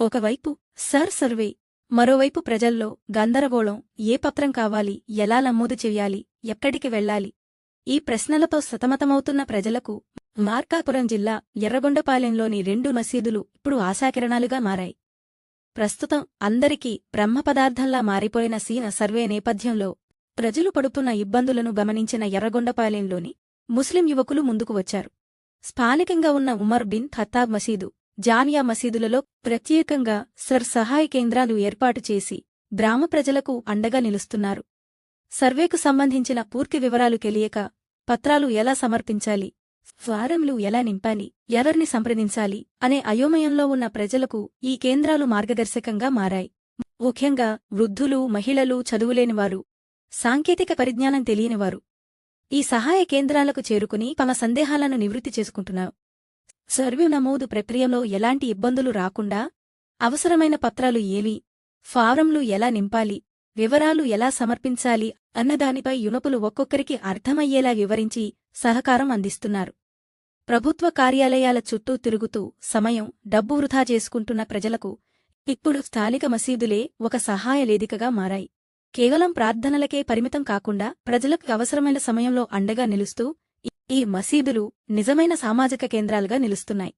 ఒకవైపు సర్వే, మరోవైపు ప్రజల్లో గందరగోళం. ఏ పత్రం కావాలి, ఎలా నమోదు చెయ్యాలి, ఎక్కడికి వెళ్లాలి? ఈ ప్రశ్నలతో సతమతమవుతున్న ప్రజలకు మార్కాపురం జిల్లా ఎర్రగొండపాలెంలోని 2 మసీదులు ఇప్పుడు ఆశాకిరణాలుగా మారాయి. ప్రస్తుతం అందరికీ బ్రహ్మపదార్థంలా మారిపోయిన సర్వే నేపథ్యంలో ప్రజలు పడుతున్న ఇబ్బందులను గమనించిన ఎర్రగొండపాలెంలోని ముస్లిం యువకులు ముందుకు వచ్చారు. స్థానికంగా ఉన్న ఉమర్ బిన్ ఖత్తాబ్ మసీదు, జామియా మసీదులలో ప్రత్యేకంగా సహాయ కేంద్రాలు ఏర్పాటు చేసి గ్రామ ప్రజలకు అండగా నిలుస్తున్నారు. సర్వేకు సంబంధించిన పూర్తి వివరాలు తెలియక పత్రాలు ఎలా సమర్పించాలి, ఫారంలు ఎలా నింపాలి, ఎవరిని సంప్రదించాలి అనే అయోమయంలో ఉన్న ప్రజలకు ఈ కేంద్రాలు మార్గదర్శకంగా మారాయి. ముఖ్యంగా వృద్ధులు, మహిళలు, చదువులేనివారు, సాంకేతిక పరిజ్ఞానం తెలియనివారు ఈ సహాయ కేంద్రాలకు చేరుకుని తమ సందేహాలను నివృత్తి చేసుకుంటున్నారు. సర్వే నమోదు ప్రక్రియలో ఎలాంటి ఇబ్బందులు రాకుండా అవసరమైన పత్రాలు ఏవి, ఫారంలు ఎలా నింపాలి, వివరాలు ఎలా సమర్పించాలి అన్నదానిపై యువకులు ఒక్కొక్కరికి అర్థమయ్యేలా వివరించి సహకారం అందిస్తున్నారు. ప్రభుత్వ కార్యాలయాల చుట్టూ తిరుగుతూ సమయం, డబ్బు వృధా చేసుకుంటున్న ప్రజలకు ఇప్పుడు స్థానిక మసీదులే ఒక సహాయ వేదికగా మారాయి. కేవలం ప్రార్థనలకే పరిమితం కాకుండా ప్రజలకు అవసరమైన సమయంలో అండగా నిలుస్తూ ఈ మసీదులు నిజమైన సామాజిక కేంద్రాలుగా నిలుస్తున్నాయి.